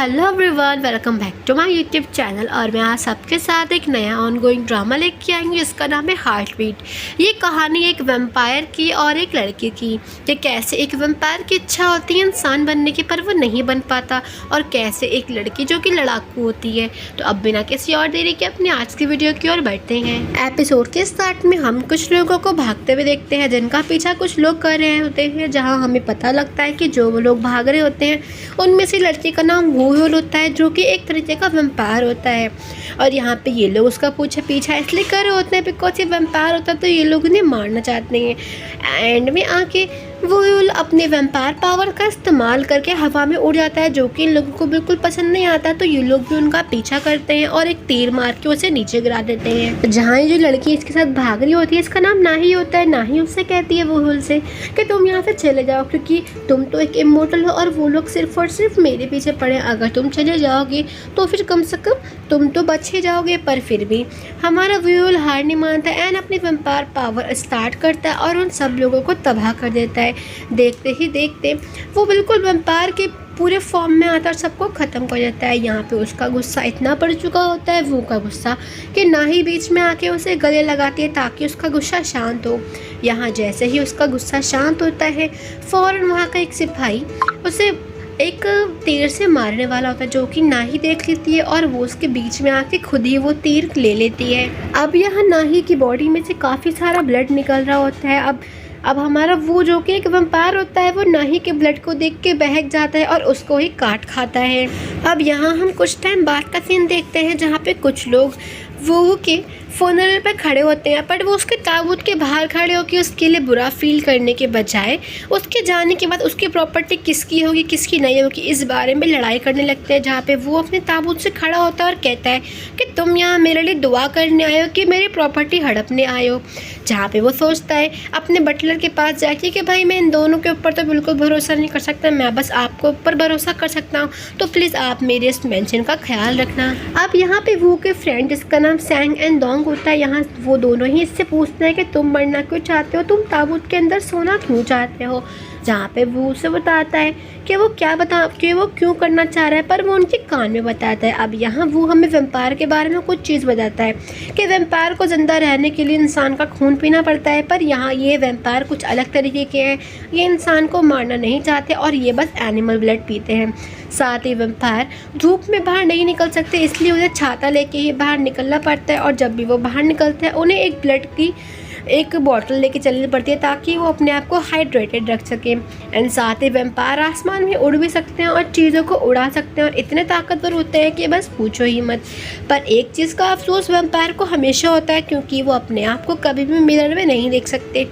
Hello everyone, welcome back to my YouTube channel. और मैं आज सबके साथ एक नया ऑनगोइंग ड्रामा लेके आई हूँ जिसका नाम है हार्ट बीट। ये कहानी एक वैम्पायर की और एक लड़के की, कि कैसे एक वैम्पायर की इच्छा होती है इंसान बनने की पर वो नहीं बन पाता, और कैसे एक लड़की जो कि लड़ाकू होती है। तो अब बिना किसी और देरी के अपनी आज की वीडियो की ओर बढ़ते हैं। एपिसोड के स्टार्ट में हम कुछ लोगों को भागते हुए देखते हैं जिनका पीछा कुछ लोग कर रहे होते हैं, जहाँ हमें पता लगता है कि जो वो लोग भाग रहे होते हैं उनमें से लड़की का नाम वूयुल होता है जो कि एक तरीके का वैम्पायर होता है। और यहाँ पे ये लोग उसका पीछा इसलिए कर रहे होते हैं बिकॉज ये वैम्पायर होता है, तो ये लोग उन्हें मारना चाहते हैं। एंड में आके वूयुल अपने वैम्पायर पावर का इस्तेमाल करके हवा में उड़ जाता है, जो कि इन लोगों को बिल्कुल पसंद नहीं आता। तो ये लोग भी उनका पीछा करते हैं और एक तीर मार के उसे नीचे गिरा देते हैं। जहाँ ये जो लड़की इसके साथ भाग रही होती है, इसका नाम नाही होता है। नाही उससे कहती है वूयुल से कि तुम यहाँ से चले जाओ, क्योंकि तुम तो एक इमोर्टल हो और वो लोग सिर्फ और सिर्फ मेरे पीछे पड़े। अगर तुम चले जाओगे तो फिर कम से कम तुम तो बच ही जाओगे। पर फिर भी हमारा वूयुल हार नहीं मानता एंड अपनी वैम्पायर पावर स्टार्ट करता है और उन सब लोगों को तबाह कर देता है। देखते ही देखते वो बिल्कुल वैम्पायर के पूरे फॉर्म में आता है और सबको ख़त्म कर देता है। यहाँ पे उसका गुस्सा इतना बढ़ चुका होता है, वो का गुस्सा, कि नाही बीच में आके उसे गले लगाती है ताकि उसका गुस्सा शांत हो। यहाँ जैसे ही उसका गुस्सा शांत होता है, फ़ौरन वहाँ का एक सिपाही उसे एक तीर से मारने वाला होता है, जो कि नाही देख लेती है और वो उसके बीच में आके खुद ही वो तीर ले लेती है। अब यहाँ नाही की बॉडी में से काफ़ी सारा ब्लड निकल रहा होता है। अब हमारा वो जो कि एक वैम्पायर होता है, वो नाही के ब्लड को देख के बहक जाता है और उसको ही काट खाता है। अब यहाँ हम कुछ टाइम बाद का सीन देखते हैं जहाँ पे कुछ लोग वो के फ़नरल पे खड़े होते हैं, पर वो उसके ताबूत के बाहर खड़े होकर उसके लिए बुरा फील करने के बजाय उसके जाने के बाद उसकी प्रॉपर्टी किसकी होगी किसकी नहीं होगी इस बारे में लड़ाई करने लगते हैं। जहाँ पे वो अपने ताबूत से खड़ा होता है और कहता है कि तुम यहाँ मेरे लिए दुआ करने आए हो कि मेरी प्रॉपर्टी हड़पने आए हो। जहाँ पे वो सोचता है अपने बटलर के पास जाके कि भाई मैं इन दोनों के ऊपर तो बिल्कुल भरोसा नहीं कर सकता, मैं बस आपको ऊपर भरोसा कर सकता हूँ, तो प्लीज़ आप मेरे इस मेंशन का ख्याल रखना। अब यहाँ पे वो के फ्रेंड जिसका नाम सैंग एंड डोंग होता है, यहाँ वो दोनों ही इससे पूछते हैं कि तुम मरना क्यों चाहते हो, तुम ताबूत के अंदर सोना क्यों चाहते हो। जहाँ पे वो उसे बताता है कि वो क्यों करना चाह रहा है, पर वो उनके कान में बताता है। अब यहाँ वो हमें वैम्पायर के बारे में कुछ चीज़ बताता है कि वैम्पायर को ज़िंदा रहने के लिए इंसान का खून पीना पड़ता है, पर यहाँ ये वैम्पायर कुछ अलग तरीके के हैं। ये इंसान को मारना नहीं चाहते और ये बस एनिमल ब्लड पीते हैं। साथ ही वैम्पायर धूप में बाहर नहीं निकल सकते, इसलिए उन्हें छाता लेके ही बाहर निकलना पड़ता है। और जब भी वो बाहर निकलते हैं उन्हें एक ब्लड की एक बॉटल लेके चलनी पड़ती है ताकि वो अपने आप को हाइड्रेटेड रख सकें। एंड साथ ही वैम्पायर आसमान में उड़ भी सकते हैं और चीज़ों को उड़ा सकते हैं और इतने ताकतवर होते हैं कि बस पूछो ही मत। पर एक चीज़ का अफसोस वैम्पायर को हमेशा होता है, क्योंकि वो अपने आप को कभी भी मिरर में नहीं देख सकते।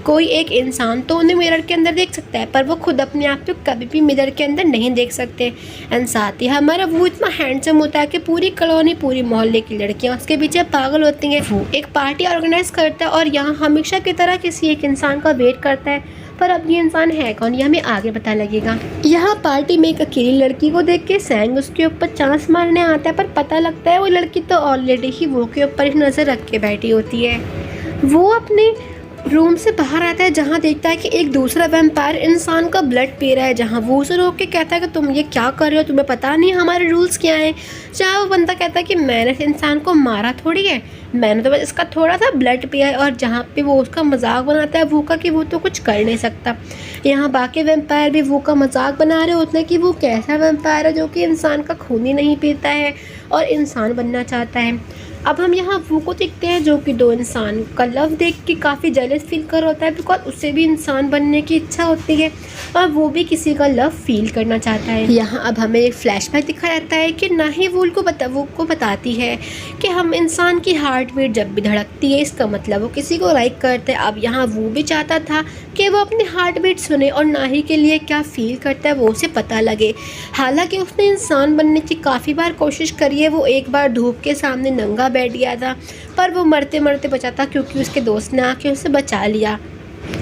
कोई एक इंसान तो उन्हें मिरर के अंदर देख सकता है, पर वो खुद अपने आप को कभी भी मिरर के अंदर नहीं देख सकते। एंड साथ ही हमारा वो इतना हैंडसम होता है कि पूरी कॉलोनी, पूरी मोहल्ले की लड़कियाँ उसके पीछे पागल होती हैं। वो एक पार्टी ऑर्गेनाइज करता है और यहाँ हमेशा की तरह किसी एक इंसान का वेट करता है, पर अब ये इंसान है कौन ये हमें आगे पता लगेगा। यहाँ पार्टी में एक अकेली लड़की को देख के सैंग उसके ऊपर चांस मारने आता है, पर पता लगता है वो लड़की तो ऑलरेडी ही वो के ऊपर ही नज़र रख के बैठी होती है। वो अपने रूम से बाहर आता है जहाँ देखता है कि एक दूसरा वैम्पायर इंसान का ब्लड पी रहा है। जहाँ वो उसे रोक के कहता है कि तुम ये क्या कर रहे हो, तुम्हें पता नहीं हमारे रूल्स क्या हैं। जहाँ वो बंदा कहता है कि मैंने इस इंसान को मारा थोड़ी है, मैंने तो बस इसका थोड़ा सा ब्लड पिया है। और जहाँ पे वो उसका मजाक बनाता है वो का कि वो तो कुछ कर नहीं सकता। यहाँ बाकी वैम्पायर भी वो का मजाक बना रहे होते हैं कि वो कैसा वैम्पायर है जो कि इंसान का खून ही नहीं पीता है और इंसान बनना चाहता है। अब हम यहाँ वो को देखते हैं जो कि दो इंसान का लव देख के काफ़ी जेलस फील कर होता है, बिकॉज उसे भी इंसान बनने की इच्छा होती है और वो भी किसी का लव फील करना चाहता है। यहाँ अब हमें एक फ्लैशबैक दिखाया जाता है कि नाही वो को बताती है कि हम इंसान की हार्ट बीट जब भी धड़कती है इसका मतलब वो किसी को लाइक करते हैं। अब यहाँ वो भी चाहता था कि वो अपनी हार्ट बीट सुने और नाही के लिए क्या फील करता है वो उसे पता लगे। हालांकि उसने इंसान बनने की काफ़ी बार कोशिश करी है। वो एक बार धूप के सामने नंगा बैठ गया था, पर वो मरते मरते बचा था क्योंकि उसके दोस्त ने आके उसे बचा लिया।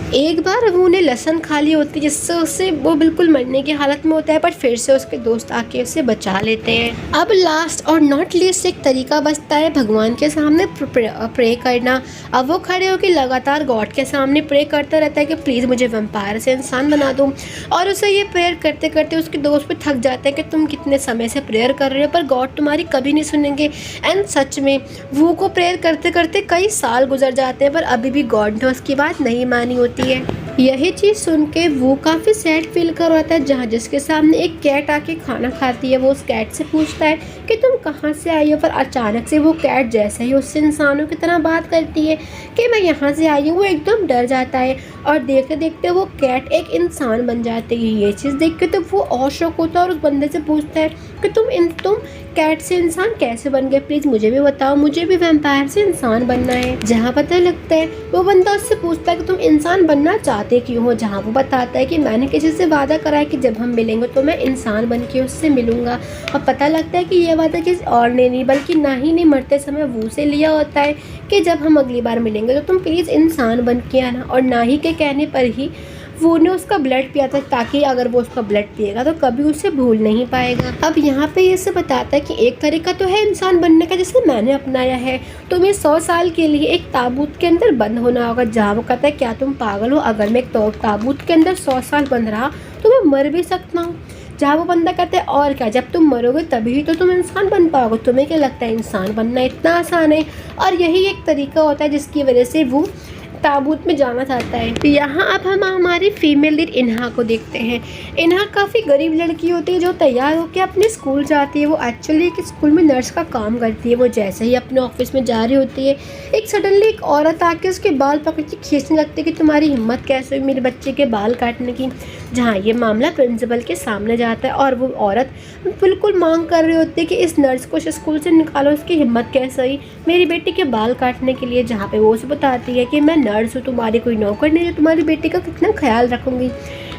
एक बार वो ने लहसुन खा ली होती है जिससे उससे वो बिल्कुल मरने की हालत में होता है, पर फिर से उसके दोस्त आके उसे बचा लेते हैं। अब लास्ट और नॉट लीस्ट एक तरीका बचता है भगवान के सामने प्रे करना। अब वो खड़े होकर लगातार गॉड के सामने प्रे करता रहता है कि प्लीज़ मुझे वैम्पायर से इंसान बना दो। और उसे ये प्रेयर करते करते उसके दोस्त भी थक जाते हैं कि तुम कितने समय से प्रेयर कर रहे हो पर गॉड तुम्हारी कभी नहीं सुनेंगे। एंड सच में वो को प्रेयर करते करते कई साल गुजर जाते हैं पर अभी भी गॉड ने उसकी बात नहीं मानी होती है। यही चीज़ सुन के वो काफ़ी सैड फील कर रहा था, जहाँ जिसके सामने एक कैट आके खाना खाती है। वो उस कैट से पूछता है कि तुम कहाँ से आई हो, पर अचानक से वो कैट जैसे ही उससे इंसानों की तरह बात करती है कि मैं यहाँ से आई हूँ, वो एकदम डर जाता है और देखते देखते वो कैट एक इंसान बन जाती है। ये चीज़ देख के तो वो और शौक होता है और उस बंदे से पूछता है कि तुम कैट से इंसान कैसे बन गए, प्लीज़ मुझे भी बताओ, मुझे भी वैम्पायर से इंसान बनना है। जहाँ पता लगता है वो बंदा उससे पूछता है कि तुम इंसान बनना चाहते क्यों हो, जहाँ वो बताता है कि मैंने किसी से वादा करा है कि जब हम मिलेंगे तो मैं इंसान बन के उससे मिलूंगा। और पता लगता है कि ये वादा किसी और ने नहीं बल्कि नाही ने मरते समय वो से लिया होता है कि जब हम अगली बार मिलेंगे तो तुम प्लीज़ इंसान बन के आना। और नाही के कहने पर ही वो ने उसका ब्लड पिया था ताकि अगर वो उसका ब्लड पिएगा तो कभी उसे भूल नहीं पाएगा। अब यहाँ पे ये से बताता है कि एक तरीका तो है इंसान बनने का जिसे मैंने अपनाया है, तुम्हें 100 साल के लिए एक ताबूत के अंदर बंद होना होगा। जहाँ वो कहता है क्या तुम पागल हो, अगर मैं एक ताबूत के अंदर 100 साल बंद रहा तो मैं मर भी सकता हूँ। जहाँ वो बंदा कहता है और क्या, जब तुम मरोगे तभी तो तुम इंसान बन पाओगे, तुम्हें क्या लगता है इंसान बनना इतना आसान है। और यही एक तरीका होता है जिसकी वजह से वो ताबूत में जाना चाहता है। तो यहाँ अब हम हमारी फीमेल लीड इन्हा को देखते हैं। इन्हा काफ़ी गरीब लड़की होती है जो तैयार होकर अपने स्कूल जाती है। वो एक्चुअली एक स्कूल में नर्स का काम करती है। वो जैसे ही अपने ऑफिस में जा रही होती है एक सडनली एक औरत आके उसके बाल पकड़ के खींचने लगती है कि तुम्हारी हिम्मत कैसे हुई मेरे बच्चे के बाल काटने की। जहाँ ये मामला प्रिंसिपल के सामने जाता है और वो औरत बिल्कुल मांग कर रही होती है कि इस नर्स को स्कूल से निकालो, उसकी हिम्मत कैसे हुई मेरी बेटी के बाल काटने के लिए। जहाँ पे वो उसे बताती है कि मैं नर्स हूँ, तुम्हारी कोई नौकर नहीं है, तुम्हारी बेटी का कितना ख्याल रखूँगी।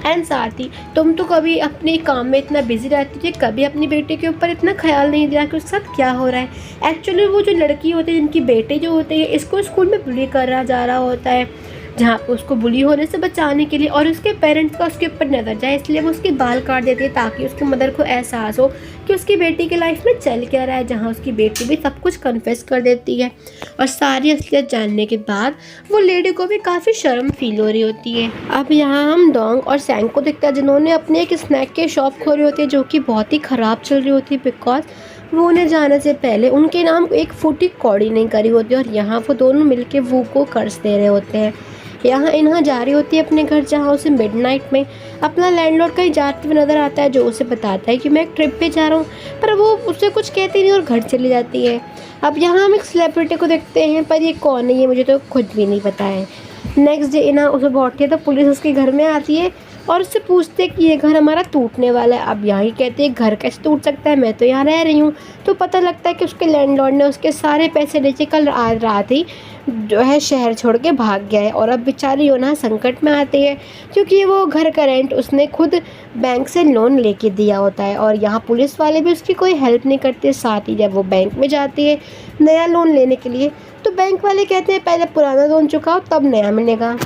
एंड साथ ही तुम तो कभी अपने काम में इतना बिजी रहती थी, कभी अपनी बेटी के ऊपर इतना ख्याल नहीं दिया कि उसके साथ क्या हो रहा है। एक्चुअली वो जो लड़की होती है जिनकी बेटे जो होते हैं इसको स्कूल में बुली करा जा रहा होता है, जहाँ पे उसको बुली होने से बचाने के लिए और उसके पेरेंट्स का उसके ऊपर नजर जाए इसलिए वो उसके बाल काट देती है ताकि उसकी मदर को एहसास हो कि उसकी बेटी की लाइफ में चल क्या रहा है। जहाँ उसकी बेटी भी सब कुछ कन्फेस कर देती है और सारी असलियत जानने के बाद वो लेडी को भी काफ़ी शर्म फील हो रही होती है। अब यहाँ हम डोंग और सैंग को देखते हैं जिन्होंने अपने एक स्नैक की शॉप खोली होती है जो कि बहुत ही ख़राब चल रही होती है बिकॉज वो उन्हें जाने से पहले उनके नाम एक फूटी कौड़ी नहीं करी होती और यहाँ वो दोनों मिलके वो को कर्ज दे रहे होते हैं। यहाँ इन्हा जा रही होती है अपने घर जहाँ उसे मिडनाइट में अपना लैंडलॉर्ड कहीं जाते हुए नज़र आता है जो उसे बताता है कि मैं एक ट्रिप पे जा रहा हूँ, पर वो उससे कुछ कहती नहीं और घर चली जाती है। अब यहाँ हम एक सेलिब्रिटी को देखते हैं पर ये कौन है ये मुझे तो खुद भी नहीं पता है। नेक्स्ट डे इन्हा उसे बैठती है तो पुलिस उसके घर में आती है और उससे पूछते हैं कि ये घर हमारा टूटने वाला है। अब यहाँ ही कहते हैं घर कैसे टूट सकता है, मैं तो यहाँ रह रही हूँ। तो पता लगता है कि उसके लैंडलॉर्ड ने उसके सारे पैसे लेके कल रात ही जो है शहर छोड़ के भाग गया है और अब बेचारी योना संकट में आती है क्योंकि वो घर का रेंट उसने खुद बैंक से लोन लेके दिया होता है और यहाँ पुलिस वाले भी उसकी कोई हेल्प नहीं करते। साथ ही जब वो बैंक में जाती है नया लोन लेने के लिए तो बैंक वाले कहते हैं पहले पुराना लोन चुकाओ तब नया मिलेगा।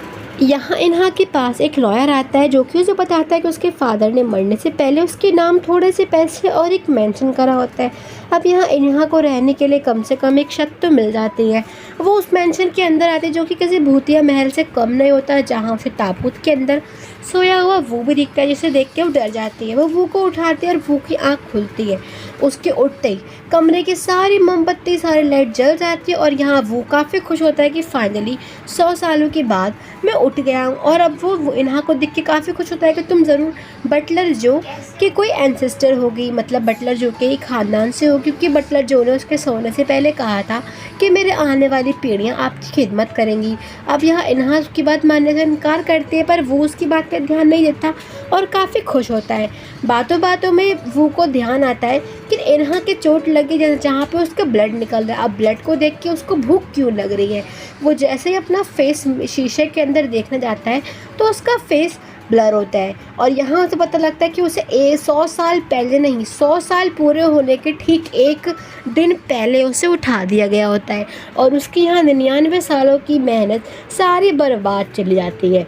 यहाँ इन्हा के पास एक लॉयर आता है जो कि उसे बताता है कि उसके फादर ने मरने से पहले उसके नाम थोड़े से पैसे और एक मेंशन करा होता है। अब यहाँ इन्हा को रहने के लिए कम से कम एक छत तो मिल जाती है। वो उस मेंशन के अंदर आते हैं जो कि किसी भूतिया महल से कम नहीं होता है, जहाँ उसे ताबूत के अंदर सोया हुआ वो भी दिखता है जिसे देख के वो डर जाती है। वो को उठाती है और वो की आँख खुलती है। उसके उठते ही कमरे की सारी मोमबत्ती सारी लाइट जल जाती है और यहाँ वो काफ़ी खुश होता है कि फाइनली 100 सालों के बाद मैं उठ गया हूँ। और अब वो इन्हा को देख के काफ़ी खुश होता है कि तुम ज़रूर बटलर जो कि कोई एंसेस्टर होगी, मतलब बटलर जो के ख़ानदान से हो, क्योंकि बटलर जो ने उसके सोने से पहले कहा था कि मेरे आने वाली पीढ़ियाँ आपकी खिदमत करेंगी। अब यहाँ इन्हा उसकी बात मानने से इनकार करती है पर वो उसकी बात पर ध्यान नहीं देता और काफ़ी खुश होता है। बातों बातों में वो को ध्यान आता है कि इन्हा के चोट लगी जहाँ पे उसका ब्लड निकल रहा है। अब ब्लड को देख के उसको भूख क्यों लग रही है। वो जैसे ही अपना फेस शीशे के अंदर देखने जाता है तो उसका फेस ब्लर होता है और यहाँ से पता लगता है कि उसे 100 साल पहले नहीं 100 साल पूरे होने के ठीक एक दिन पहले उसे उठा दिया गया होता है और उसकी यहाँ 99 सालों की मेहनत सारी बर्बाद चली जाती है।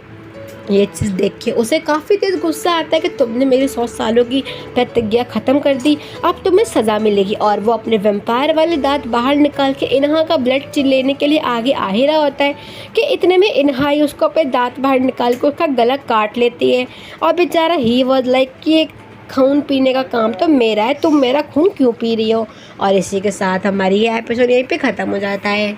ये चीज़ देख के उसे काफ़ी तेज़ गुस्सा आता है कि तुमने मेरी 100 सालों की प्रतिज्ञा ख़त्म कर दी, अब तुम्हें सज़ा मिलेगी। और वो अपने वैम्पायर वाले दांत बाहर निकाल के इन्हा का ब्लड लेने के लिए आगे आ ही रहा होता है कि इतने में इन्हा ही उसको अपने दांत बाहर निकाल के उसका गला काट लेती है। और बेचारा ही वॉज लाइक कि एक खून पीने का काम तो मेरा है, तुम मेरा खून क्यों पी रही हो। और इसी के साथ हमारी ये एपिसोड यहीं पे ख़त्म हो जाता है।